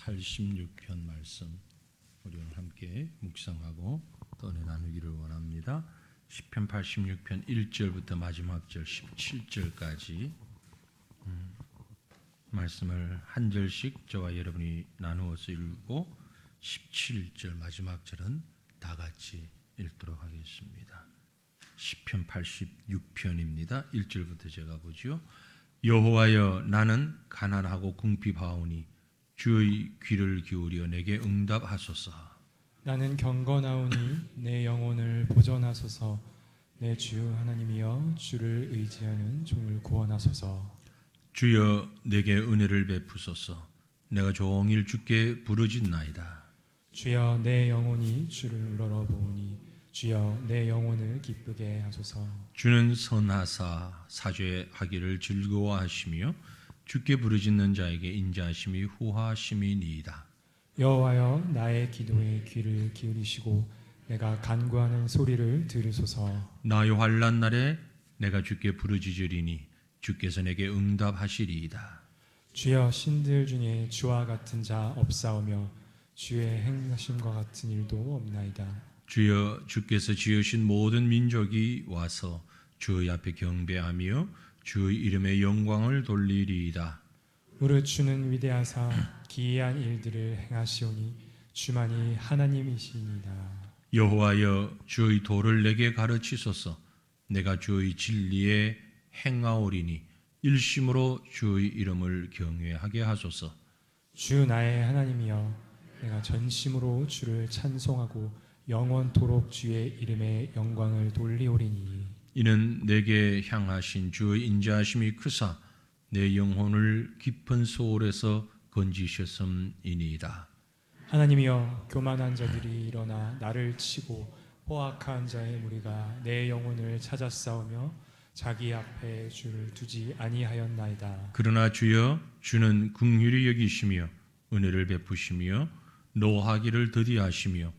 86편 말씀 우리 오늘 함께 묵상하고 또 은혜 나누기를 원합니다. 시편 86편 1절부터 마지막 절 17절까지 말씀을 한 절씩 저와 여러분이 나누어서 읽고 17절 마지막 절은 다 같이 읽도록 하겠습니다. 시편 86편입니다. 1절부터 제가 보죠. 여호와여, 나는 가난하고 궁핍하오니 주의 귀를 기울여 내게 응답하소서. 나는 경건하오니 내 영혼을 보전하소서. 내 주 하나님이여, 주를 의지하는 종을 구원하소서. 주여, 내게 은혜를 베푸소서. 내가 종일 주께 부르짖나이다. 주여, 내 영혼이 주를 우러러보니 주여, 내 영혼을 기쁘게 하소서. 주는 선하사 사죄하기를 즐거워하시며 주께 부르짖는 자에게 인자하심이 후하심이니이다. 여호와여, 나의 기도에 귀를 기울이시고 내가 간구하는 소리를 들으소서. 나의 환난 날에 내가 주께 부르짖으리니 주께서 내게 응답하시리이다. 주여, 신들 중에 주와 같은 자 없사오며 주의 행하심과 같은 일도 없나이다. 주여, 주께서 지으신 모든 민족이 와서 주의 앞에 경배하며 주의 이름의 영광을 돌리리이다. 무릇 주는 위대하사 기이한 일들을 행하시오니 주만이 하나님이시니이다. 여호와여, 주의 도를 내게 가르치소서. 내가 주의 진리에 행하오리니 일심으로 주의 이름을 경외하게 하소서. 주 나의 하나님이여, 내가 전심으로 주를 찬송하고 영원토록 주의 이름의 영광을 돌리오리니. 이는 내게 향하신 주의 인자하심이 크사 내 영혼을 깊은 소울에서 건지셨음이니이다. 하나님이여, 교만한 자들이 일어나 나를 치고 포악한 자의 무리가 내 영혼을 찾아 싸우며 자기 앞에 주를 두지 아니하였나이다. 그러나 주여, 주는 긍휼히 여기시며 은혜를 베푸시며 노하기를 더디하시며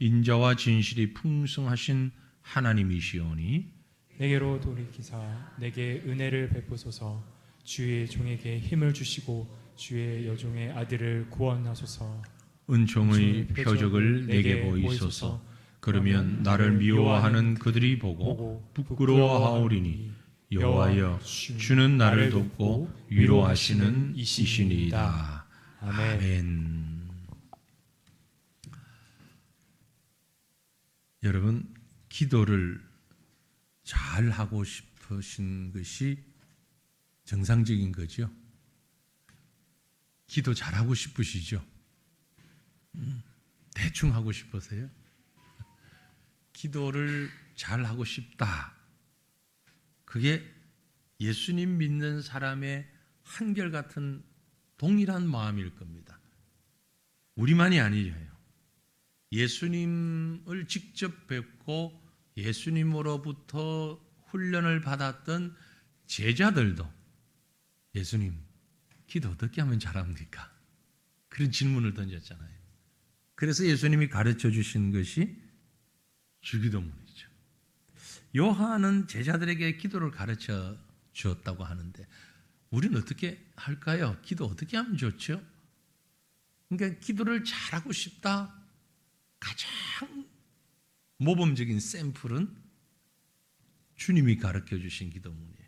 인자와 진실이 풍성하신 하나님이시오니 내게로 돌이키사 내게 은혜를 베푸소서. 주의 종에게 힘을 주시고 주의 여종의 아들을 구원하소서. 은총의 표적을 내게 보이소서. 그러면 나를 미워하는 그들이 보고 부끄러워하오리니 여호와여, 주는 나를 돕고 위로하시는 이시니이다. 아멘. 여러분, 기도를 잘 하고 싶으신 것이 정상적인 거죠. 기도 잘하고 싶으시죠? 대충 하고 싶으세요? 기도를 잘하고 싶다. 그게 예수님 믿는 사람의 한결같은 동일한 마음일 겁니다. 우리만이 아니에요. 예수님을 직접 뵙고 예수님으로부터 훈련을 받았던 제자들도 예수님, 기도 어떻게 하면 잘합니까? 그런 질문을 던졌잖아요. 그래서 예수님이 가르쳐 주신 것이 주기도문이죠. 요한은 제자들에게 기도를 가르쳐 주었다고 하는데 우리는 어떻게 할까요? 기도 어떻게 하면 좋죠? 그러니까 기도를 잘하고 싶다. 가장 모범적인 샘플은 주님이 가르쳐 주신 기도문이에요.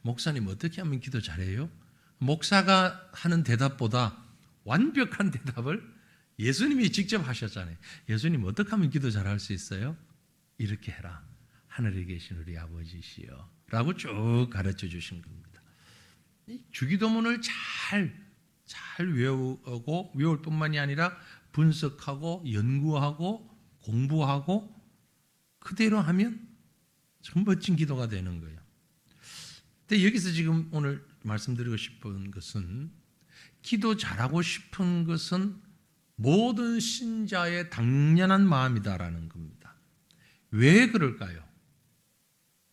목사님, 어떻게 하면 기도 잘해요? 목사가 하는 대답보다 완벽한 대답을 예수님이 직접 하셨잖아요. 예수님, 어떻게 하면 기도 잘할 수 있어요? 이렇게 해라. 하늘에 계신 우리 아버지시여 라고 쭉 가르쳐 주신 겁니다. 이 주기도문을 잘 외우고 외울 뿐만이 아니라 분석하고 연구하고 공부하고 그대로 하면 참 멋진 기도가 되는 거예요. 근데 여기서 지금 오늘 말씀드리고 싶은 것은 기도 잘하고 싶은 것은 모든 신자의 당연한 마음이다라는 겁니다. 왜 그럴까요?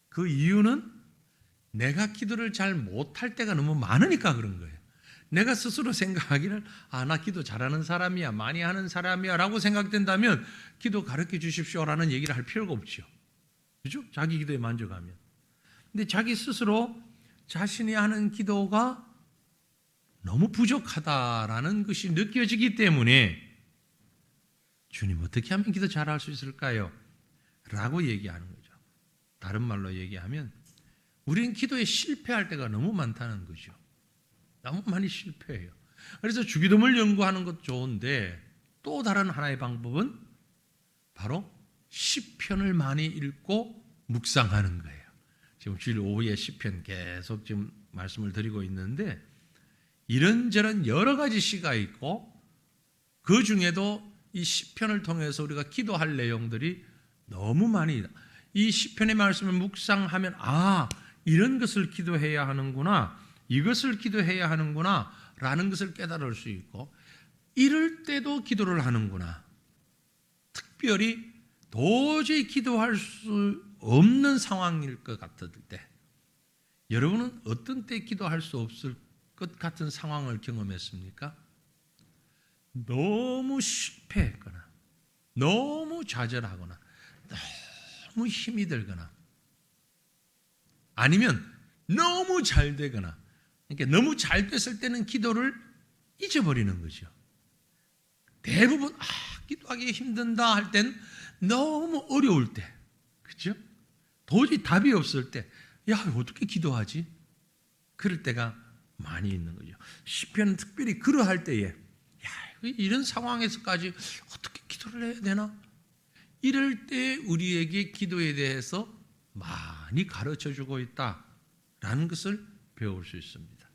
그 이유는 내가 기도를 잘 못할 때가 너무 많으니까 그런 거예요. 내가 스스로 생각하기를 나 기도 잘하는 사람이야, 많이 하는 사람이야 라고 생각된다면 기도 가르쳐 주십시오라는 얘기를 할 필요가 없죠. 그죠? 자기 기도에 만족하면. 근데 자기 스스로 자신이 하는 기도가 너무 부족하다라는 것이 느껴지기 때문에 주님 어떻게 하면 기도 잘할 수 있을까요? 라고 얘기하는 거죠. 다른 말로 얘기하면 우리는 기도에 실패할 때가 너무 많다는 거죠. 너무 많이 실패해요. 그래서 주기도문을 연구하는 것도 좋은데 또 다른 하나의 방법은 바로 시편을 많이 읽고 묵상하는 거예요. 지금 주일 오후에 시편 계속 지금 말씀을 드리고 있는데 이런저런 여러 가지 시가 있고 그 중에도 이 시편을 통해서 우리가 기도할 내용들이 너무 많이 이 시편의 말씀을 묵상하면 이런 것을 기도해야 하는구나, 이것을 기도해야 하는구나 라는 것을 깨달을 수 있고 이럴 때도 기도를 하는구나. 특별히 도저히 기도할 수 없는 상황일 것 같을 때 여러분은 어떤 때 기도할 수 없을 것 같은 상황을 경험했습니까? 너무 실패했거나 너무 좌절하거나 너무 힘이 들거나 아니면 너무 잘 되거나 그러니까 너무 잘 됐을 때는 기도를 잊어버리는 거죠. 대부분 기도하기 힘든다 할 땐 너무 어려울 때 그렇죠? 도저히 답이 없을 때 어떻게 기도하지? 그럴 때가 많이 있는 거죠. 시편은 특별히 그러할 때에 이런 상황에서까지 어떻게 기도를 해야 되나? 이럴 때 우리에게 기도에 대해서 많이 가르쳐주고 있다라는 것을 배울 수 있습니다.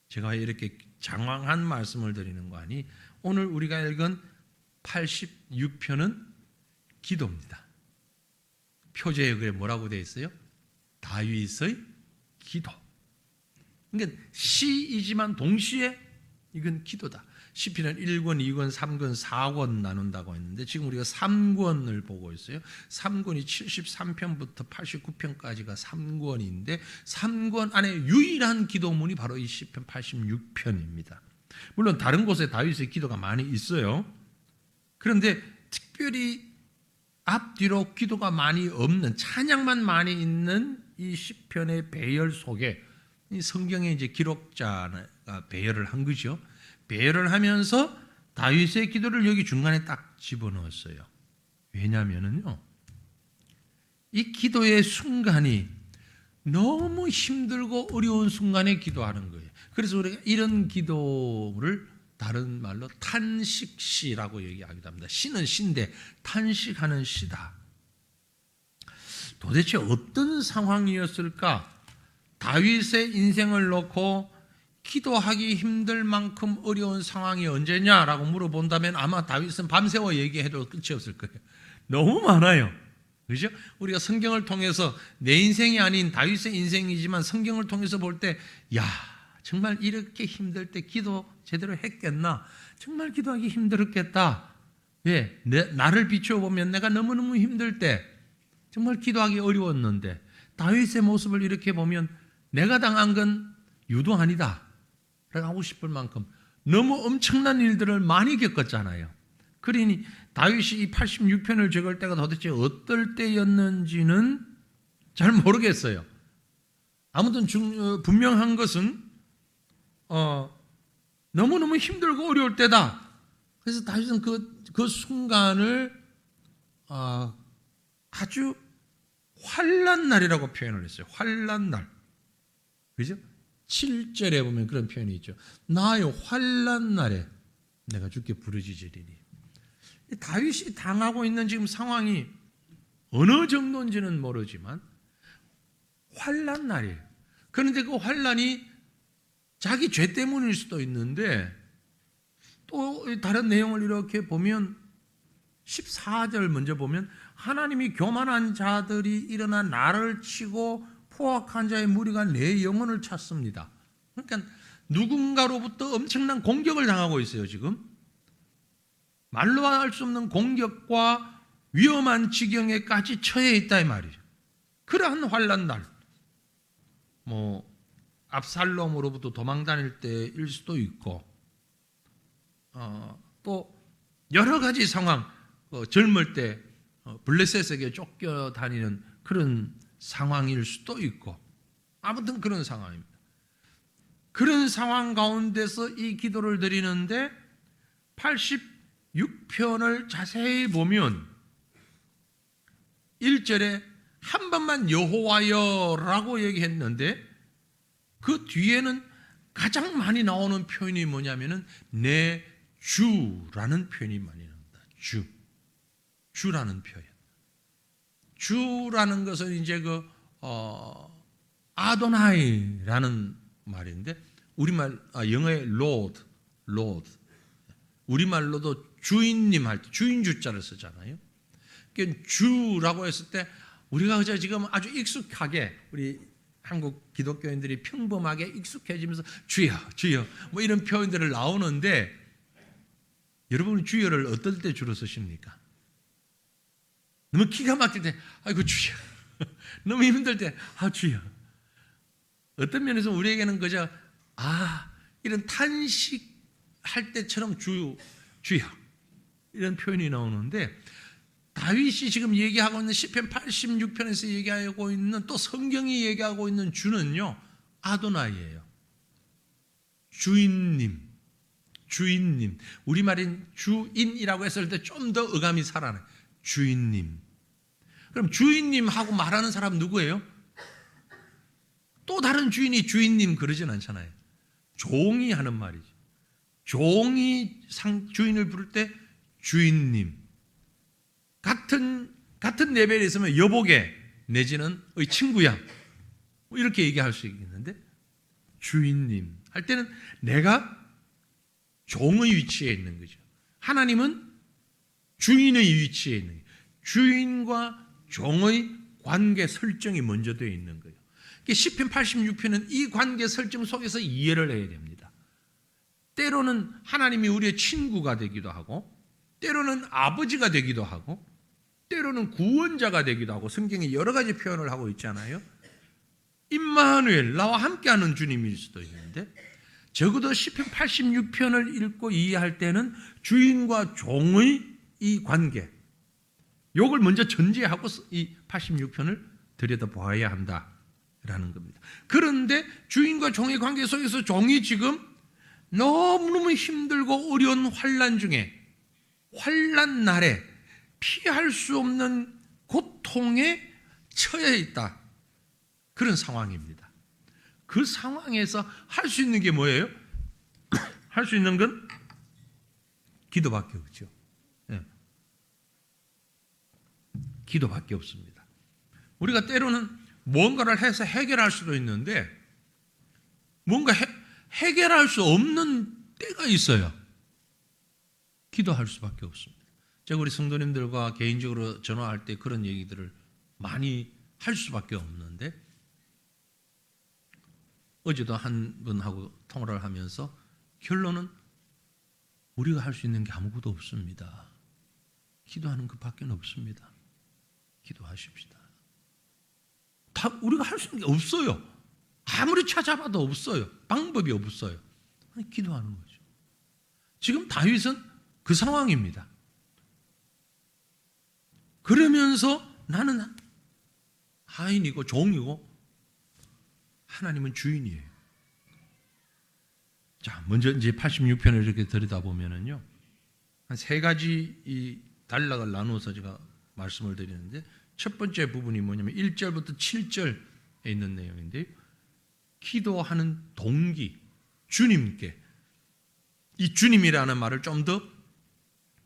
제가 이렇게 장황한 말씀을 드리는 거 아니 오늘 우리가 읽은 86편은 기도입니다. 표제에 그게 뭐라고 되어 있어요? 다윗의 기도. 그러니까 시이지만 동시에 이건 기도다. 시편은 1권, 2권, 3권, 4권 나눈다고 했는데 지금 우리가 3권을 보고 있어요. 3권이 73편부터 89편까지가 3권인데 3권 안에 유일한 기도문이 바로 이 시편 86편입니다. 물론 다른 곳에 다윗의 기도가 많이 있어요. 그런데 특별히 앞뒤로 기도가 많이 없는 찬양만 많이 있는 이 시편의 배열 속에 이 성경의 이제 기록자가 배열을 한 거죠. 배열을 하면서 다윗의 기도를 여기 중간에 딱 집어넣었어요. 왜냐하면요, 이 기도의 순간이 너무 힘들고 어려운 순간에 기도하는 거예요. 그래서 우리가 이런 기도를 다른 말로 탄식시라고 얘기하기도 합니다. 시는 시인데 탄식하는 시다. 도대체 어떤 상황이었을까? 다윗의 인생을 놓고 기도하기 힘들 만큼 어려운 상황이 언제냐라고 물어본다면 아마 다윗은 밤새워 얘기해도 끝이 없을 거예요. 너무 많아요. 그죠? 우리가 성경을 통해서 내 인생이 아닌 다윗의 인생이지만 성경을 통해서 볼 때 정말 이렇게 힘들 때 기도 제대로 했겠나? 정말 기도하기 힘들었겠다. 나를 비춰보면 내가 너무너무 힘들 때 정말 기도하기 어려웠는데 다윗의 모습을 이렇게 보면 내가 당한 건 유도 아니다 라고 하고 싶을 만큼 너무 엄청난 일들을 많이 겪었잖아요. 그러니 다윗이 이 86편을 적을 때가 도대체 어떨 때였는지는 잘 모르겠어요. 아무튼 분명한 것은 너무너무 힘들고 어려울 때다. 그래서 다윗은 그 순간을 아주 환난 날이라고 표현을 했어요. 환난 날. 그죠? 7절에 보면 그런 표현이 있죠. 나의 환난 날에 내가 주께 부르짖으리니. 다윗이 당하고 있는 지금 상황이 어느 정도인지는 모르지만 환난 날이에요. 그런데 그 환난이 자기 죄 때문일 수도 있는데 또 다른 내용을 이렇게 보면 14절 먼저 보면 하나님이 교만한 자들이 일어나 나를 치고 포악한 자의 무리가 내 영혼을 찾습니다. 그러니까 누군가로부터 엄청난 공격을 당하고 있어요. 지금 말로 할 수 없는 공격과 위험한 지경에까지 처해 있다 이 말이죠. 그러한 환난 날, 압살롬으로부터 도망 다닐 때일 수도 있고, 또 여러 가지 상황, 젊을 때 블레셋에게 쫓겨 다니는 그런 상황일 수도 있고, 아무튼 그런 상황입니다. 그런 상황 가운데서 이 기도를 드리는데 86편을 자세히 보면 1절에 한 번만 여호와여라고 얘기했는데 그 뒤에는 가장 많이 나오는 표현이 뭐냐면은 내 주라는 표현이 많이 나옵니다. 주라는 표현. 주라는 것은 이제 아도나이라는 말인데 우리말 영어의 Lord. 우리말로도 주인님 할 때 주인 주자를 쓰잖아요. 그러니까 주라고 했을 때 우리가 그저 지금 아주 익숙하게 우리 한국 기독교인들이 평범하게 익숙해지면서 주여 뭐 이런 표현들을 나오는데 여러분은 주여를 어떨 때 주로 쓰십니까? 너무 기가 막힐 때 아이고 주여 너무 힘들 때 주여 어떤 면에서 우리에게는 그저 이런 탄식할 때처럼 주여 이런 표현이 나오는데 다윗이 지금 얘기하고 있는 시편 86편에서 얘기하고 있는 또 성경이 얘기하고 있는 주는요 아도나이예요. 주인님. 우리말인 주인이라고 했을 때 좀 더 어감이 살아나요. 주인님. 그럼 주인님하고 말하는 사람 누구예요? 또 다른 주인이 주인님 그러진 않잖아요. 종이 하는 말이죠. 종이 주인을 부를 때 주인님. 같은 레벨에 있으면 여보게 내지는 친구야 뭐 이렇게 얘기할 수 있겠는데 주인님 할 때는 내가 종의 위치에 있는 거죠. 하나님은 주인의 위치에 있는 거예요. 주인과 종의 관계 설정이 먼저 되어 있는 거예요. 시편 86편은 이 관계 설정 속에서 이해를 해야 됩니다. 때로는 하나님이 우리의 친구가 되기도 하고 때로는 아버지가 되기도 하고 때로는 구원자가 되기도 하고 성경에 여러 가지 표현을 하고 있잖아요. 임마누엘 나와 함께하는 주님일 수도 있는데 적어도 시편 86편을 읽고 이해할 때는 주인과 종의 이 관계 이걸 먼저 전제하고 이 86편을 들여다봐야 한다라는 겁니다. 그런데 주인과 종의 관계 속에서 종이 지금 너무너무 힘들고 어려운 환난 중에 환난 날에 피할 수 없는 고통에 처해 있다. 그런 상황입니다. 그 상황에서 할 수 있는 게 뭐예요? 할 수 있는 건 기도밖에 없죠. 네. 기도밖에 없습니다. 우리가 때로는 뭔가를 해서 해결할 수도 있는데 뭔가 해결할 수 없는 때가 있어요. 기도할 수밖에 없습니다. 제가 우리 성도님들과 개인적으로 전화할 때 그런 얘기들을 많이 할 수밖에 없는데 어제도 한 분하고 통화를 하면서 결론은 우리가 할 수 있는 게 아무것도 없습니다. 기도하는 것밖에 없습니다. 기도하십시다. 다 우리가 할 수 있는 게 없어요. 아무리 찾아봐도 없어요. 방법이 없어요. 기도하는 거죠. 지금 다윗은 그 상황입니다. 그러면서 나는 하인이고 종이고 하나님은 주인이에요. 자, 먼저 이제 86편을 이렇게 들여다보면은요, 한 세 가지 이 단락을 나누어서 제가 말씀을 드리는데, 첫 번째 부분이 뭐냐면 1절부터 7절에 있는 내용인데요. 기도하는 동기, 주님께. 이 주님이라는 말을 좀 더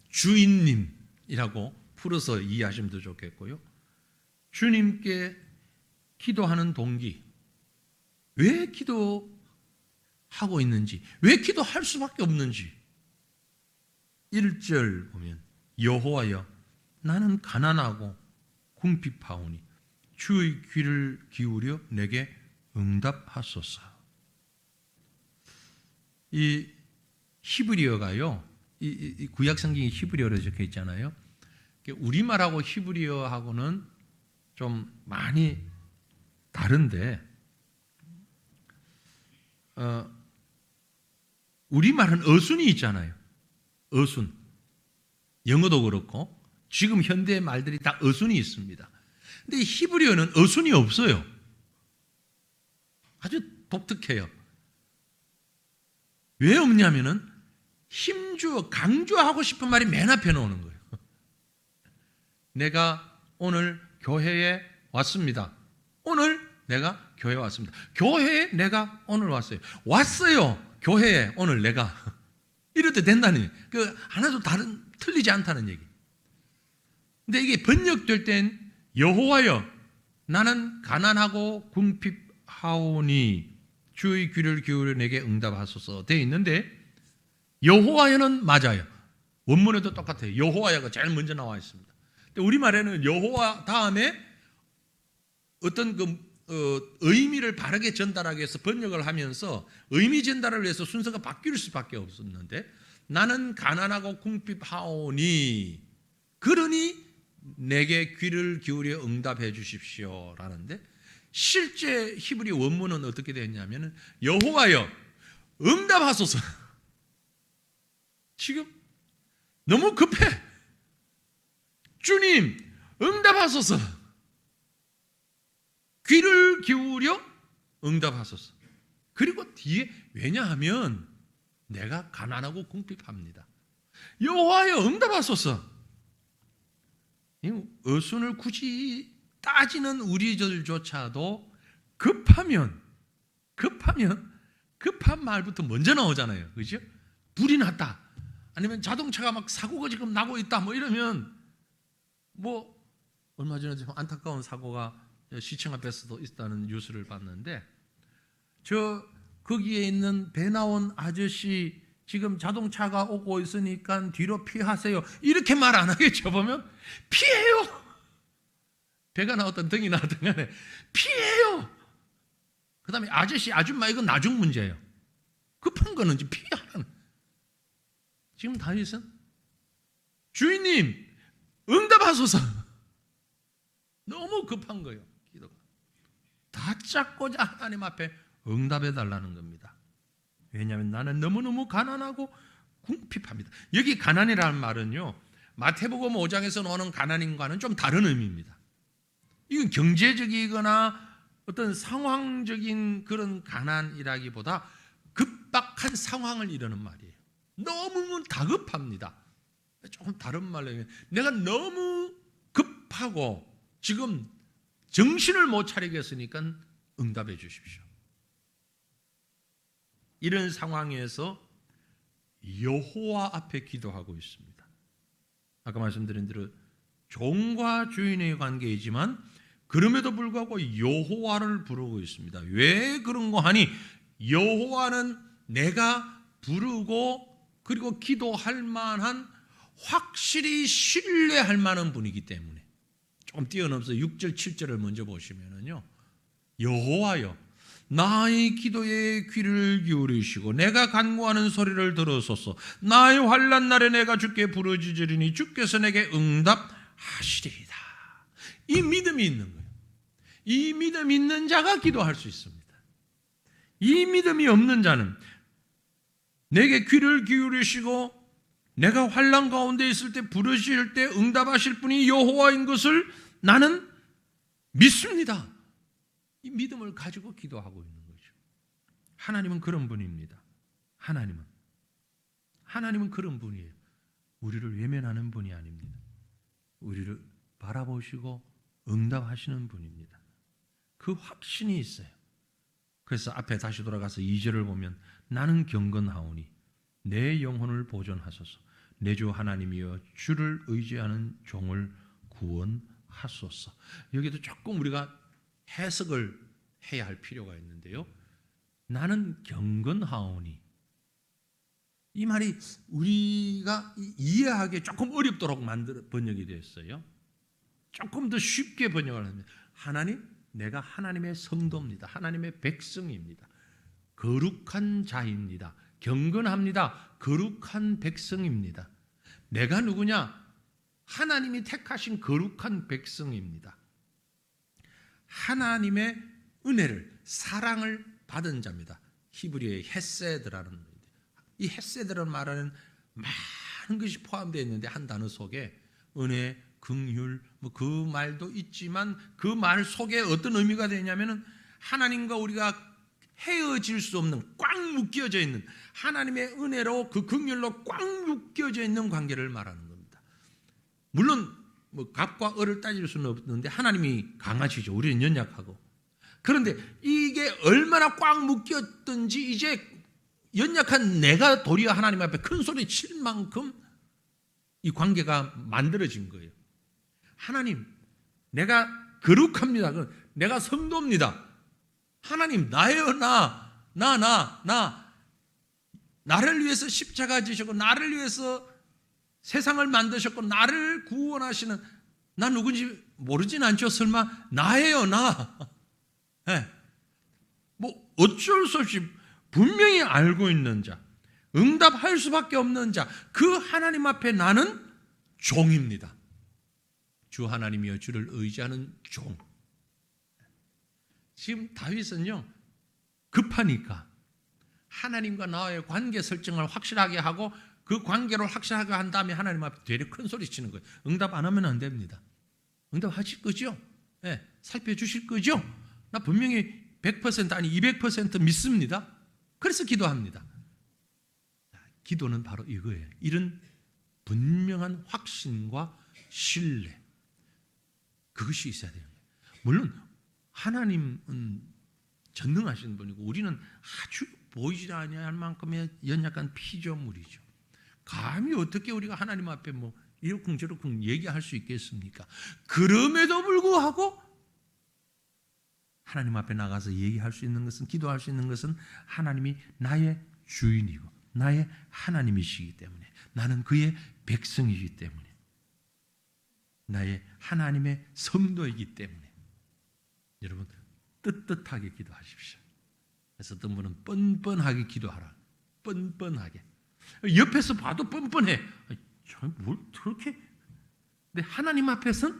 주인님이라고 풀어서 이해하시면 더 좋겠고요. 주님께 기도하는 동기. 왜 기도하고 있는지, 왜 기도할 수밖에 없는지. 1절 보면 여호와여 나는 가난하고 궁핍하오니 주의 귀를 기울여 내게 응답하소서. 이 히브리어가요, 이 구약 성경이 히브리어로 적혀 있잖아요. 우리말하고 히브리어하고는 좀 많이 다른데, 우리말은 어순이 있잖아요. 어순. 영어도 그렇고 지금 현대의 말들이 다 어순이 있습니다. 근데 히브리어는 어순이 없어요. 아주 독특해요. 왜 없냐면은 힘주어 강조하고 싶은 말이 맨 앞에 나오는 거예요. 내가 오늘 교회에 왔습니다. 오늘 내가 교회에 왔습니다. 교회에 내가 오늘 왔어요. 왔어요. 교회에 오늘 내가 이래도 된다는 얘기. 그 하나도 틀리지 않다는 얘기. 근데 이게 번역될 땐 여호와여 나는 가난하고 궁핍하오니 주의 귀를 기울여 내게 응답하소서 되어 있는데 여호와여는 맞아요. 원문에도 똑같아요. 여호와여가 제일 먼저 나와 있습니다. 근데 우리말에는 여호와 다음에 어떤 의미를 바르게 전달하기 위해서 번역을 하면서 의미 전달을 위해서 순서가 바뀔 수밖에 없었는데 나는 가난하고 궁핍하오니 그러니 내게 귀를 기울여 응답해 주십시오 라는데 실제 히브리 원문은 어떻게 되었냐면 여호와여 응답하소서. 지금 너무 급해. 주님 응답하소서. 귀를 기울여 응답하소서. 그리고 뒤에 왜냐하면 내가 가난하고 궁핍합니다. 여호와여 응답하소서. 어순을 굳이 따지는 우리들조차도 급한 말부터 먼저 나오잖아요. 그죠? 불이 났다. 아니면 자동차가 막 사고가 지금 나고 있다. 뭐 이러면 뭐 얼마 전에 좀 안타까운 사고가 시청 앞에서도 있다는 뉴스를 봤는데 거기에 있는 배 나온 아저씨 지금 자동차가 오고 있으니까 뒤로 피하세요. 이렇게 말 안 하겠죠. 보면 피해요. 배가 나왔든 등이 나왔든 간에 피해요. 그 다음에 아저씨 아줌마 이건 나중 문제예요. 급한 거는 이제 피하는. 지금 다윗은 주인님 응답하소서. 너무 급한 거예요. 기도가 다짜고짜 하나님 앞에 응답해 달라는 겁니다. 왜냐하면 나는 너무너무 가난하고 궁핍합니다. 여기 가난이라는 말은요 마태복음 5장에서 나오는 가난인과는 좀 다른 의미입니다. 이건 경제적이거나 어떤 상황적인 그런 가난이라기보다 급박한 상황을 이루는 말이에요. 너무 다급합니다. 조금 다른 말로 하면 내가 너무 급하고 지금 정신을 못 차리겠으니까 응답해 주십시오. 이런 상황에서 여호와 앞에 기도하고 있습니다. 아까 말씀드린 대로 종과 주인의 관계이지만 그럼에도 불구하고 여호와를 부르고 있습니다. 왜 그런 거 하니 여호와는 내가 부르고 그리고 기도할 만한 확실히 신뢰할 만한 분이기 때문에 조금 뛰어넘어서 6절 7절을 먼저 보시면은요 여호와여 나의 기도에 귀를 기울이시고 내가 간구하는 소리를 들으소서. 나의 환난 날에 내가 주께 부르짖으리니 주께서 내게 응답하시리이다. 이 믿음이 있는 거예요. 이 믿음 있는 자가 기도할 수 있습니다. 이 믿음이 없는 자는 내게 귀를 기울이시고 내가 환난 가운데 있을 때 부르실 때 응답하실 분이 여호와인 것을 나는 믿습니다. 이 믿음을 가지고 기도하고 있는 거죠. 하나님은 그런 분입니다. 하나님은 그런 분이에요. 우리를 외면하는 분이 아닙니다. 우리를 바라보시고 응답하시는 분입니다. 그 확신이 있어요. 그래서 앞에 다시 돌아가서 2절을 보면 나는 경건하오니 내 영혼을 보존하소서. 내 주 하나님이여 주를 의지하는 종을 구원하소서. 여기도 조금 우리가 해석을 해야 할 필요가 있는데요. 나는 경건하오니 이 말이 우리가 이해하기에 조금 어렵도록 번역이 됐어요. 조금 더 쉽게 번역을 합니다. 하나님, 내가 하나님의 성도입니다. 하나님의 백성입니다. 거룩한 자입니다. 경건합니다. 거룩한 백성입니다. 내가 누구냐? 하나님이 택하신 거룩한 백성입니다. 하나님의 은혜를 사랑을 받은 자입니다. 히브리어의 헤세드라는 말인데 이 헤세드라는 말은 많은 것이 포함되어 있는데 한 단어 속에 은혜, 긍휼 그 말도 있지만 그 말 속에 어떤 의미가 되냐면은 하나님과 우리가 헤어질 수 없는 꽉 묶여져 있는 하나님의 은혜로 그 긍휼로 꽉 묶여져 있는 관계를 말하는 겁니다. 물론 뭐 갑과 을을 따질 수는 없는데 하나님이 강하시죠. 우리는 연약하고. 그런데 이게 얼마나 꽉 묶였든지 이제 연약한 내가 도리어 하나님 앞에 큰 소리 칠 만큼 이 관계가 만들어진 거예요. 하나님, 내가 거룩합니다. 내가 성도입니다. 하나님, 나예요, 나를 위해서 십자가 지셨고, 나를 위해서 세상을 만드셨고, 나를 구원하시는, 나 누군지 모르진 않죠. 설마, 나예요, 나. 네. 뭐, 어쩔 수 없이 분명히 알고 있는 자, 응답할 수밖에 없는 자, 그 하나님 앞에 나는 종입니다. 주 하나님이여 주를 의지하는 종. 지금 다윗은요, 급하니까 하나님과 나와의 관계 설정을 확실하게 하고 그 관계를 확실하게 한 다음에 하나님 앞에 되려 큰 소리 치는 거예요. 응답 안 하면 안 됩니다. 응답하실 거죠? 네, 살펴주실 거죠? 나 분명히 100% 아니 200% 믿습니다. 그래서 기도합니다. 기도는 바로 이거예요. 이런 분명한 확신과 신뢰, 그것이 있어야 돼요. 물론 하나님은 전능하신 분이고 우리는 아주 보이지 아니할 만큼의 연약한 피조물이죠. 감히 어떻게 우리가 하나님 앞에 뭐 이러쿵 저러쿵 얘기할 수 있겠습니까? 그럼에도 불구하고 하나님 앞에 나가서 얘기할 수 있는 것은, 기도할 수 있는 것은 하나님이 나의 주인이고 나의 하나님이시기 때문에, 나는 그의 백성이기 때문에, 나의 하나님의 성도이기 때문에 여러분 떳떳하게 기도하십시오. 그래서 어떤 분은 뻔뻔하게 기도하라. 뻔뻔하게. 옆에서 봐도 뻔뻔해. 뭘 그렇게. 근데 하나님 앞에서는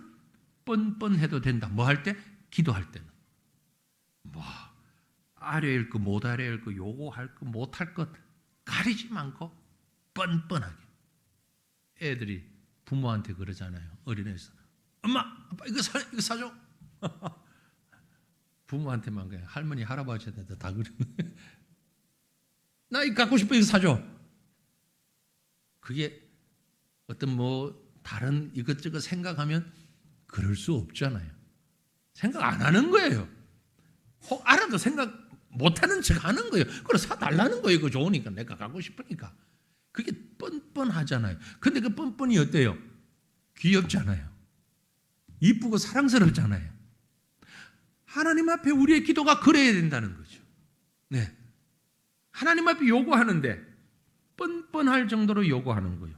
뻔뻔해도 된다. 뭐 할 때? 기도할 때는. 뭐 아래일 거 못 아래일 거 요구할 거 못할 것 가리지 않고 뻔뻔하게. 애들이 부모한테 그러잖아요. 어린애에서 엄마, 아빠 이거 사줘. 부모한테만 그냥 할머니 할아버지한테 다 그러네. 나 이거 갖고 싶어, 이거 사줘. 그게 어떤 뭐 다른 이것저것 생각하면 그럴 수 없잖아요. 생각 안 하는 거예요. 혹 알아도 생각 못하는 척 하는 거예요. 그걸 사달라는 거예요. 그거 좋으니까, 내가 갖고 싶으니까. 그게 뻔뻔하잖아요. 근데 그 뻔뻔이 어때요? 귀엽잖아요. 이쁘고 사랑스럽잖아요. 하나님 앞에 우리의 기도가 그래야 된다는 거죠. 네. 하나님 앞에 요구하는데 뻔뻔할 정도로 요구하는 거예요.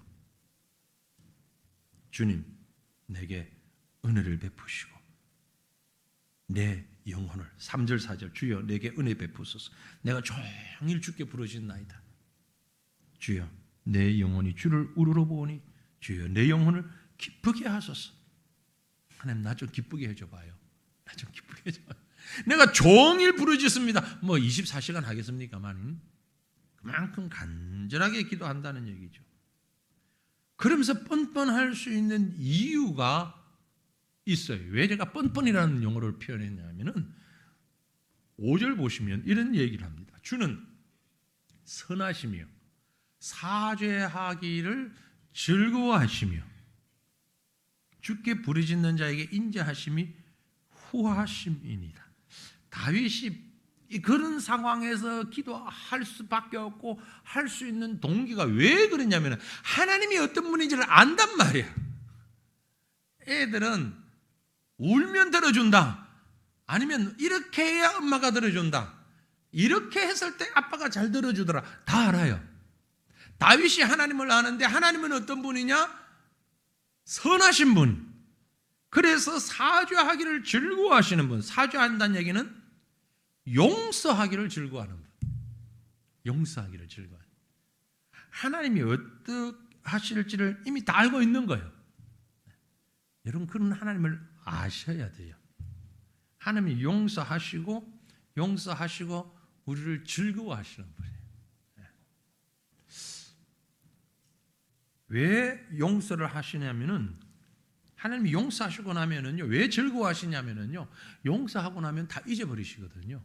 주님, 내게 은혜를 베푸시고 내 영혼을, 3절 4절, 주여 내게 은혜 베푸소서. 내가 종일 주께 부르짖나이다. 주여 내 영혼이 주를 우러러보니 주여 내 영혼을 기쁘게 하소서. 하나님, 나 좀 기쁘게 해줘봐요. 나 좀 기쁘게 해줘봐요. 내가 종일 부르짖습니다. 뭐 24시간 하겠습니까만 그만큼 간절하게 기도한다는 얘기죠. 그러면서 뻔뻔할 수 있는 이유가 있어요. 왜 제가 뻔뻔이라는 용어를 표현했냐면은 5절 보시면 이런 얘기를 합니다. 주는 선하시며 사죄하기를 즐거워하시며 주께 부르짖는 자에게 인자하심이 후하심이니라. 다윗이 그런 상황에서 기도할 수밖에 없고 할 수 있는 동기가 왜 그러냐면 하나님이 어떤 분인지를 안단 말이야. 애들은 울면 들어준다. 아니면 이렇게 해야 엄마가 들어준다. 이렇게 했을 때 아빠가 잘 들어주더라. 다 알아요. 다윗이 하나님을 아는데 하나님은 어떤 분이냐? 선하신 분. 그래서 사죄하기를 즐거워하시는 분. 사죄한다는 얘기는 용서하기를 즐거워하는 분. 용서하기를 즐거워하는 분. 하나님이 어떻게 하실지를 이미 다 알고 있는 거예요. 여러분, 그런 하나님을 아셔야 돼요. 하나님이 용서하시고 우리를 즐거워하시는 분이에요. 왜 용서를 하시냐면은, 하나님이 용서하시고 나면은요, 왜 즐거워하시냐면은요, 용서하고 나면 다 잊어버리시거든요.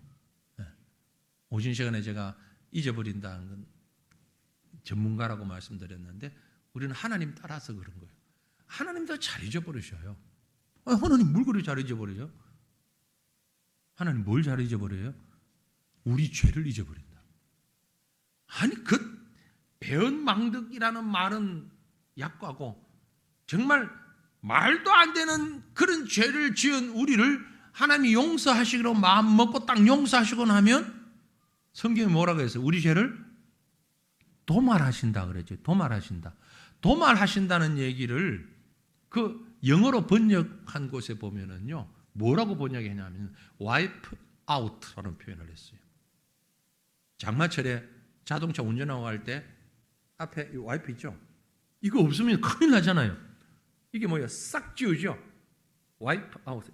오전 시간에 제가 잊어버린다는 건 전문가라고 말씀드렸는데 우리는 하나님 따라서 그런 거예요. 하나님도 잘 잊어버리셔요. 하나님 뭘 그리 잘 잊어버려요? 하나님 뭘 잘 잊어버려요? 우리 죄를 잊어버린다. 아니 그 배은망덕이라는 말은 약과고 정말 말도 안 되는 그런 죄를 지은 우리를 하나님이 용서하시기로 마음 먹고 딱 용서하시고 나면 성경이 뭐라고 했어요? 우리 죄를 도말하신다 그랬죠. 도말하신다. 도말하신다는 얘기를 그 영어로 번역한 곳에 보면은요, 뭐라고 번역했냐면 wipe out라는 표현을 했어요. 장마철에 자동차 운전하고 할 때 앞에 이 와이프 있죠? 이거 없으면 큰일 나잖아요. 이게 뭐예요? 싹 지우죠. wipe out,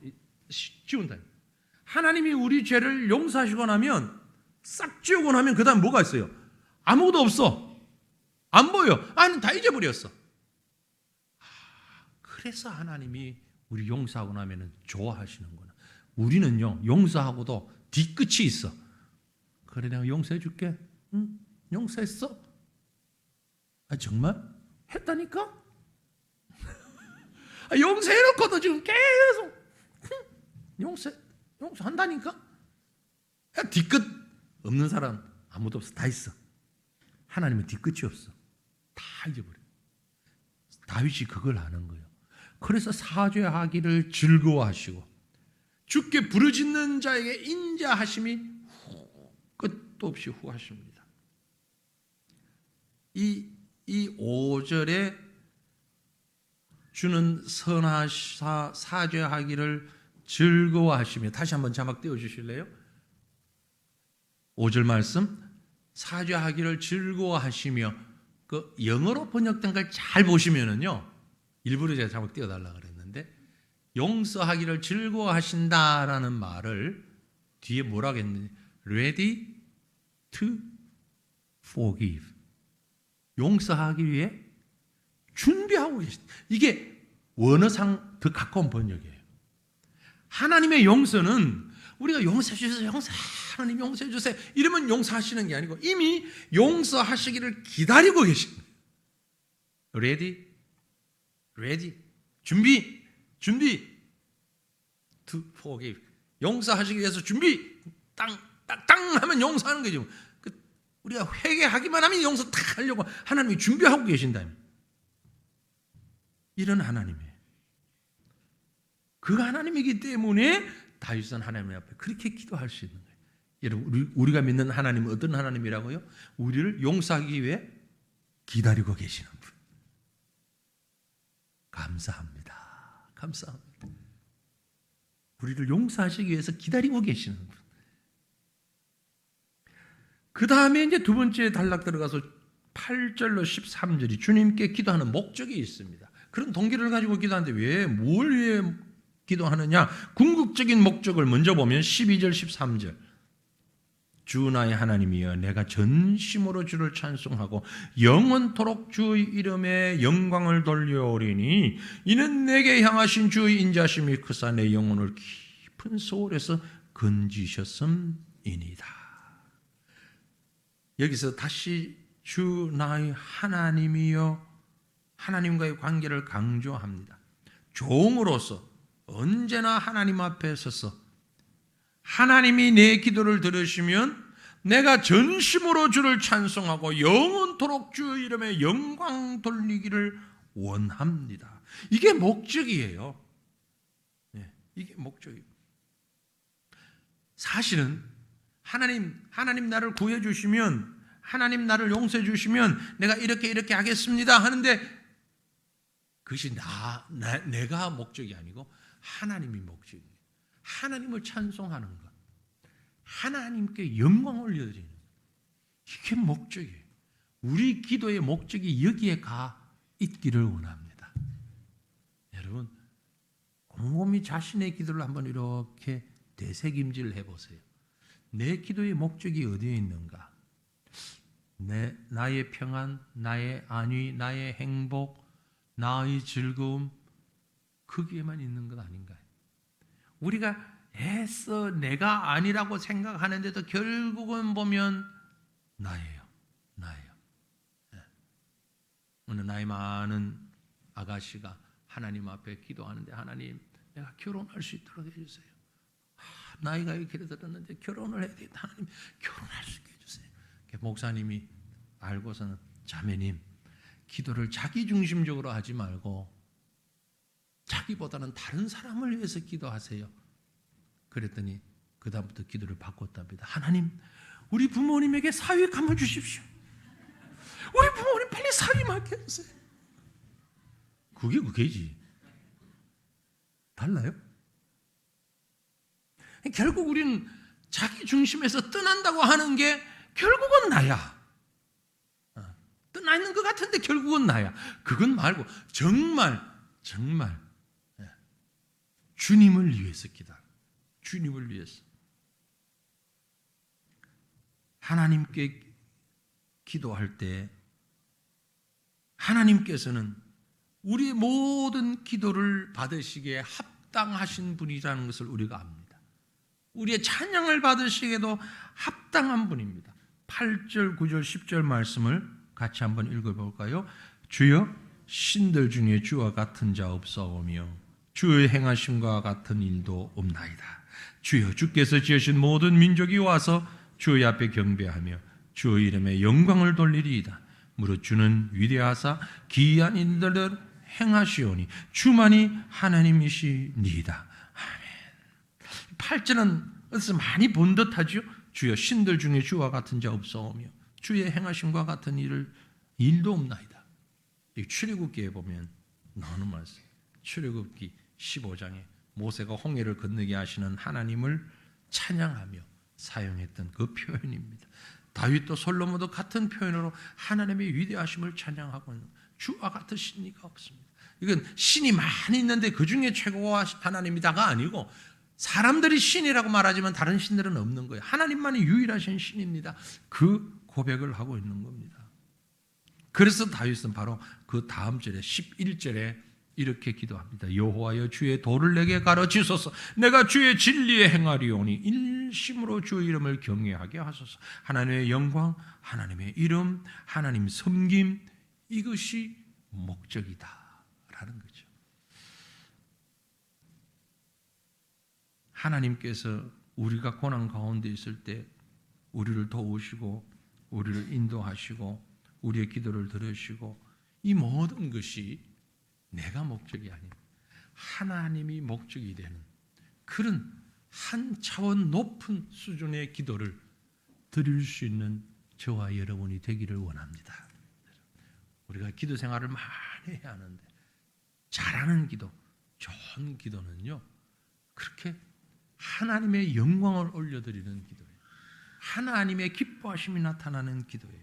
지운다. 하나님이 우리 죄를 용서하시고 나면 싹 지우고 나면 그 다음 뭐가 있어요? 아무것도 없어. 안 보여. 아니 다 잊어버렸어. 그래서 하나님이 우리 용서하고 나면 좋아하시는구나. 우리는요 용서하고도 뒤끝이 있어. 그래 내가 용서해 줄게. 응? 용서했어? 아 정말? 했다니까? 용서해놓고도 지금 계속 용서한다니까? 뒤끝 없는 사람 아무도 없어. 다 있어. 하나님은 뒤끝이 없어. 다 잊어버려. 다윗이 그걸 아는 거예요. 그래서 사죄하기를 즐거워하시고 주께 부르짖는 자에게 인자하심이 끝도 없이 후하십니다. 이 5절에 주는 선하사 사죄하기를 즐거워하시며, 다시 한번 자막 띄워주실래요? 5절 말씀, 사죄하기를 즐거워하시며, 그 영어로 번역된 걸 잘 보시면은요, 일부러 제가 자막 띄워달라 그랬는데, 용서하기를 즐거워하신다라는 말을 뒤에 뭐라고 했는지, ready to forgive. 용서하기 위해 준비하고 계신다. 이게 원어상 더 가까운 번역이에요. 하나님의 용서는 우리가 용서해 주세요, 하나님 용서해 주세요 이러면 용서하시는 게 아니고 이미 용서하시기를 기다리고 계신 거예요. ready, 준비 to forgive. 용서하시기 위해서 준비 땅 하면 용서하는 거죠. 우리가 회개하기만 하면 용서 딱 하려고 하나님이 준비하고 계신다. 이런 하나님이에요. 그 하나님이기 때문에 다윗은 하나님 앞에 그렇게 기도할 수 있는 거예요. 여러분, 우리가 믿는 하나님은 어떤 하나님이라고요? 우리를 용서하기 위해 기다리고 계시는 분. 감사합니다. 감사합니다. 우리를 용서하시기 위해서 기다리고 계시는 분. 그 다음에 이제 두 번째 단락 들어가서 8절로 13절이 주님께 기도하는 목적이 있습니다. 그런 동기를 가지고 기도하는데 뭘 위해 기도하느냐? 궁극적인 목적을 먼저 보면 12절 13절. 주 나의 하나님이여 내가 전심으로 주를 찬송하고 영원토록 주의 이름에 영광을 돌려오리니 이는 내게 향하신 주의 인자심이 크사 내 영혼을 깊은 소홀에서 건지셨음이니이다. 여기서 다시 주 나의 하나님이여, 하나님과의 관계를 강조합니다. 종으로서 언제나 하나님 앞에 서서 하나님이 내 기도를 들으시면 내가 전심으로 주를 찬송하고 영원토록 주의 이름에 영광 돌리기를 원합니다. 이게 목적이에요. 이게 목적이에요. 사실은 하나님 나를 구해 주시면, 하나님 나를 용서해 주시면 내가 이렇게 하겠습니다 하는데 그것이 내가 목적이 아니고 하나님이 목적이에요. 하나님을 찬송하는 것, 하나님께 영광을 올려드리는 것, 이게 목적이에요. 우리 기도의 목적이 여기에 가 있기를 원합니다. 여러분, 곰곰이 자신의 기도를 한번 이렇게 되새김질 해보세요. 내 기도의 목적이 어디에 있는가? 나의 평안, 나의 안위, 나의 행복, 나의 즐거움, 거기에만 있는 것 아닌가요? 우리가 애써 내가 아니라고 생각하는데도 결국은 보면 나예요. 어느 나이 많은 아가씨가 하나님 앞에 기도하는데, 하나님, 내가 결혼할 수 있도록 해주세요. 나이가 이렇게 들었는데 결혼을 해야 되겠다. 하나님, 결혼할 수 있게 해주세요. 목사님이 알고서는, 자매님, 기도를 자기 중심적으로 하지 말고 자기보다는 다른 사람을 위해서 기도하세요. 그랬더니 그 다음부터 기도를 바꿨답니다. 하나님, 우리 부모님에게 사위 한번 주십시오. 우리 부모님 빨리 사위 맡겨주세요. 그게 그게지. 달라요? 결국 우리는 자기 중심에서 떠난다고 하는 게 결국은 나야. 떠나 있는 것 같은데 결국은 나야. 그건 말고 정말 주님을 위해서 기도하는, 주님을 위해서. 하나님께 기도할 때 하나님께서는 우리의 모든 기도를 받으시기에 합당하신 분이라는 것을 우리가 압니다. 우리의 찬양을 받으시기에도 합당한 분입니다. 8절, 9절, 10절 말씀을 같이 한번 읽어볼까요? 주여, 신들 중에 주와 같은 자 없사오며 주의 행하심과 같은 일도 없나이다. 주여, 주께서 지으신 모든 민족이 와서 주의 앞에 경배하며 주의 이름에 영광을 돌리리이다. 무릇 주는 위대하사 기이한 일들을 행하시오니 주만이 하나님이시니이다. 아멘. 8절은 어디서 많이 본 듯하죠? 주여, 신들 중에 주와 같은 자 없사오며 주의 행하심과 같은 일도 없나이다. 이 출애굽기에 보면 나오는 말씀. 출애굽기 15장에 모세가 홍해를 건너게 하시는 하나님을 찬양하며 사용했던 그 표현입니다. 다윗도 솔로몬도 같은 표현으로 하나님의 위대하심을 찬양하고 있는, 주와 같으신 이가 없습니다. 이건 신이 많이 있는데 그 중에 최고가 하나님이다가 아니고, 사람들이 신이라고 말하지만 다른 신들은 없는 거예요. 하나님만이 유일하신 신입니다. 그 고백을 하고 있는 겁니다. 그래서 다윗은 바로 그 다음 절에 11절에 이렇게 기도합니다. 여호와여, 주의 도를 내게 가르치소서. 내가 주의 진리에 행하리오니 일심으로 주의 이름을 경외하게 하소서. 하나님의 영광, 하나님의 이름, 하나님 섬김, 이것이 목적이다 라는 거죠. 하나님께서 우리가 고난 가운데 있을 때 우리를 도우시고 우리를 인도하시고 우리의 기도를 들으시고, 이 모든 것이 내가 목적이 아닌 하나님이 목적이 되는 그런 한 차원 높은 수준의 기도를 드릴 수 있는 저와 여러분이 되기를 원합니다. 우리가 기도 생활을 많이 해야 하는데, 잘하는 기도, 좋은 기도는요, 그렇게 하나님의 영광을 올려드리는 기도예요. 하나님의 기뻐하심이 나타나는 기도예요.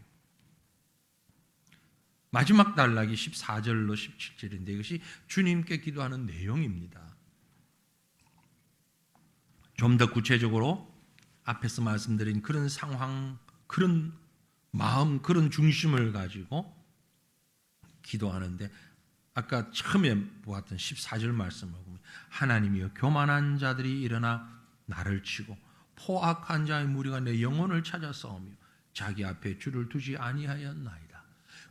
마지막 단락이 14절로 17절인데 이것이 주님께 기도하는 내용입니다. 좀 더 구체적으로 앞에서 말씀드린 그런 상황, 그런 마음, 그런 중심을 가지고 기도하는데, 아까 처음에 보았던 14절 말씀을 보면, 하나님이여, 교만한 자들이 일어나 나를 치고 포악한 자의 무리가 내 영혼을 찾아 싸우며 자기 앞에 주를 두지 아니하였나이다.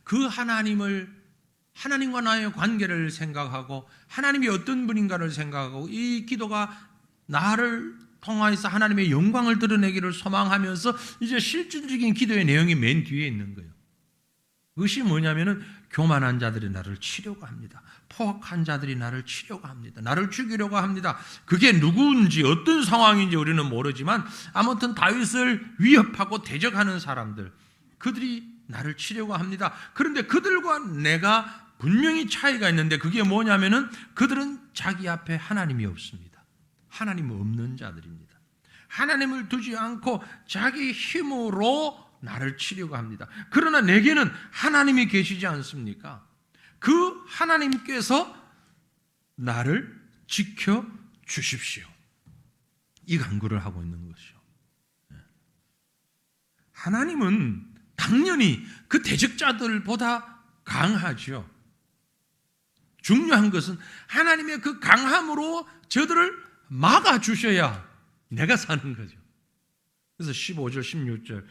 그 하나님과 나의 관계를 생각하고 하나님이 어떤 분인가를 생각하고, 이 기도가 나를 통하여서 하나님의 영광을 드러내기를 소망하면서 이제 실질적인 기도의 내용이 맨 뒤에 있는 거예요. 그것이 뭐냐면은, 교만한 자들이 나를 치려고 합니다. 포악한 자들이 나를 치려고 합니다. 나를 죽이려고 합니다. 그게 누구인지 어떤 상황인지 우리는 모르지만 아무튼 다윗을 위협하고 대적하는 사람들, 그들이 나를 치려고 합니다. 그런데 그들과 내가 분명히 차이가 있는데, 그게 뭐냐면은 그들은 자기 앞에 하나님이 없습니다. 하나님 없는 자들입니다. 하나님을 두지 않고 자기 힘으로 나를 치려고 합니다. 그러나 내게는 하나님이 계시지 않습니까? 그 하나님께서 나를 지켜 주십시오. 이 간구를 하고 있는 것이죠. 하나님은 당연히 그 대적자들보다 강하죠. 중요한 것은 하나님의 그 강함으로 저들을 막아주셔야 내가 사는 거죠. 그래서 15절 16절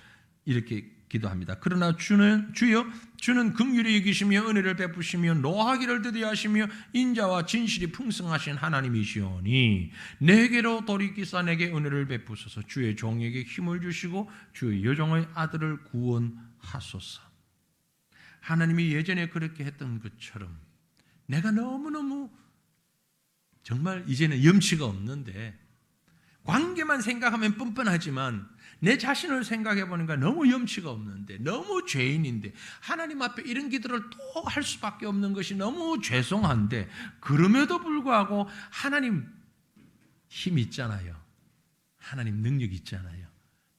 이렇게 기도합니다. 그러나 주여 주는 긍휼히 여기시며 은혜를 베푸시며 노하기를 드디어 하시며 인자와 진실이 풍성하신 하나님이시오니 내게로 돌이키사 내게 은혜를 베푸소서. 주의 종에게 힘을 주시고 주의 여종의 아들을 구원하소서. 하나님이 예전에 그렇게 했던 것처럼 내가 너무너무 정말 이제는 염치가 없는데 관계만 생각하면 뻔뻔하지만 내 자신을 생각해 보니까 너무 염치가 없는데 너무 죄인인데 하나님 앞에 이런 기도를 또 할 수밖에 없는 것이 너무 죄송한데 그럼에도 불구하고 하나님 힘 있잖아요. 하나님 능력 있잖아요.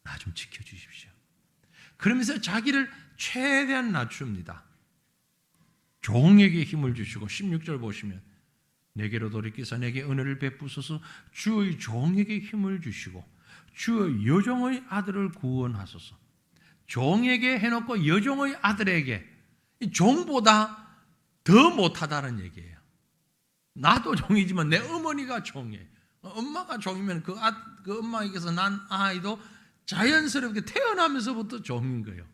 나 좀 지켜주십시오. 그러면서 자기를 최대한 낮춥니다. 종에게 힘을 주시고 16절 보시면 내게로 돌이키사 내게 은혜를 베푸소서. 주의 종에게 힘을 주시고 주의 여종의 아들을 구원하소서. 종에게 해놓고 여종의 아들에게 종보다 더 못하다는 얘기예요. 나도 종이지만 내 어머니가 종이에요. 엄마가 종이면 그 엄마에게서 난 아이도 자연스럽게 태어나면서부터 종인 거예요.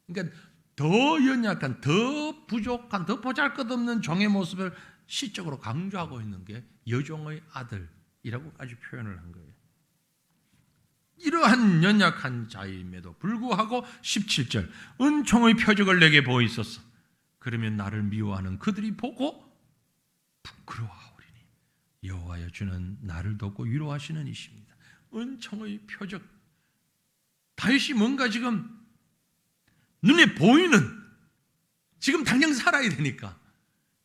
그러니까 더 연약한, 더 부족한, 더 보잘것없는 종의 모습을 시적으로 강조하고 있는 게 여종의 아들이라고까지 표현을 한 거예요. 이러한 연약한 자임에도 불구하고 17절 은총의 표적을 내게 보이소서. 그러면 나를 미워하는 그들이 보고 부끄러워하오리니 여호와여 주는 나를 돕고 위로하시는 이십니다. 은총의 표적. 다윗이 뭔가 지금 눈에 보이는, 지금 당장 살아야 되니까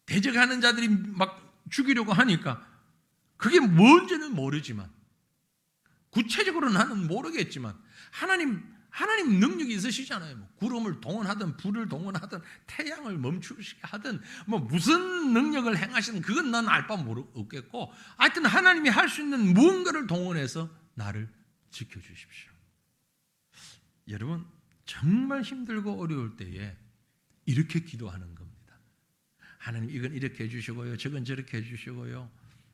대적하는 자들이 막 죽이려고 하니까 그게 뭔지는 모르지만 구체적으로 나는 모르겠지만 하나님 능력이 있으시잖아요. 뭐 구름을 동원하든 불을 동원하든 태양을 멈추게 하든 뭐 무슨 능력을 행하시든 그건 난 알 바 없겠고 하여튼 하나님이 할 수 있는 무언가를 동원해서 나를 지켜주십시오. 여러분 정말 힘들고 어려울 때에 이렇게 기도하는 겁니다. 하나님 이건 이렇게 해주시고요, 저건 저렇게 해주시고요.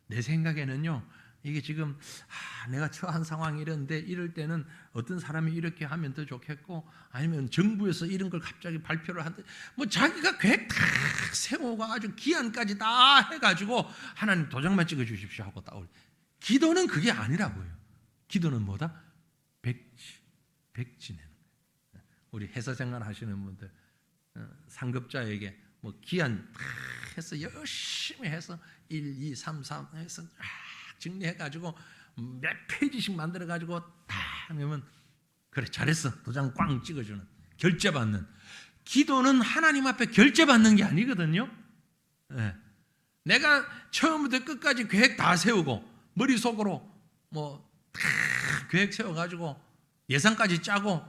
내 생각에는요 이게 지금 내가 처한 상황이 이런데 이럴 때는 어떤 사람이 이렇게 하면 더 좋겠고 아니면 정부에서 이런 걸 갑자기 발표를 한다. 뭐 자기가 계획 다 세우고 아주 기한까지 다 해가지고 하나님 도장만 찍어주십시오 하고 딱 기도는 그게 아니라고요. 기도는 뭐다? 백지내는 거예요. 우리 회사 생활 하시는 분들 상급자에게 뭐 기한 다 해서 열심히 해서 1, 2, 3, 4 해서 정리해가지고 몇 페이지씩 만들어가지고 다 하면 그래 잘했어 도장 꽝 찍어주는, 결제받는. 기도는 하나님 앞에 결제받는 게 아니거든요. 네. 내가 처음부터 끝까지 계획 다 세우고 머릿속으로 뭐 다 계획 세워가지고 예산까지 짜고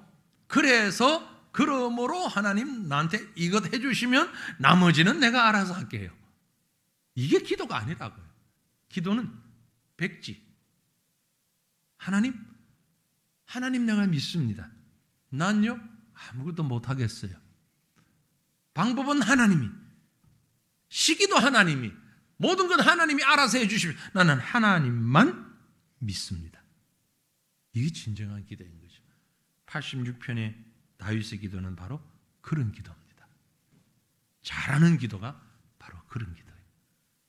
그래서 그러므로 하나님 나한테 이것 해주시면 나머지는 내가 알아서 할게요. 이게 기도가 아니라고요. 기도는 백지. 하나님 내가 믿습니다. 난요 아무것도 못하겠어요. 방법은 하나님이, 시기도 하나님이, 모든 건 하나님이 알아서 해주시면 나는 하나님만 믿습니다. 이게 진정한 기도인 거죠. 86편의 다윗의 기도는 바로 그런 기도입니다. 잘하는 기도가 바로 그런 기도예요.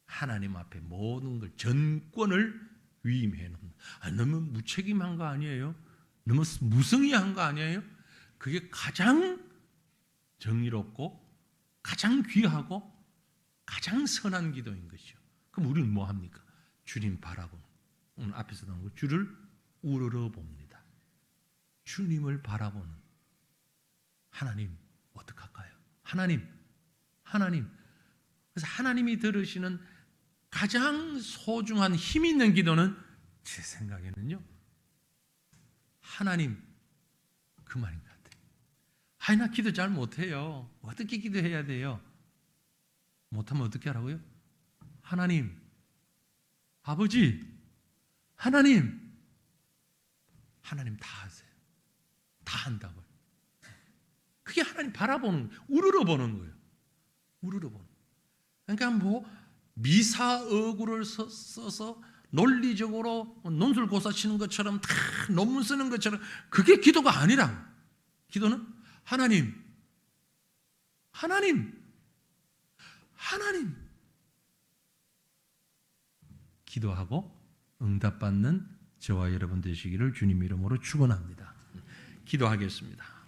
하나님 앞에 모든 걸, 전권을 위임해 놓는. 너무 무책임한 거 아니에요? 너무 무성의한 거 아니에요? 그게 가장 정의롭고 가장 귀하고 가장 선한 기도인 것이죠. 그럼 우리는 뭐 합니까? 주님 바라보는, 오늘 앞에서 나온 거, 주를 우러러 봅니다. 주님을 바라보는 하나님 어떡할까요? 하나님. 그래서 하나님이 들으시는 가장 소중한 힘 있는 기도는 제 생각에는요 하나님, 그 말인 것 같아요. 나 기도 잘 못해요. 어떻게 기도해야 돼요? 못하면 어떻게 하라고요? 하나님, 아버지, 하나님 다 하세요. 다 한다고요. 그게 하나님 바라보는, 우러러 보는 거예요. 우러러 보는. 그러니까 뭐 미사어구를 써서 논리적으로 논술 고사 치는 것처럼 다 논문 쓰는 것처럼 그게 기도가 아니라 기도는 하나님 기도하고 응답받는 저와 여러분 되시기를 주님 이름으로 축원합니다. 기도하겠습니다.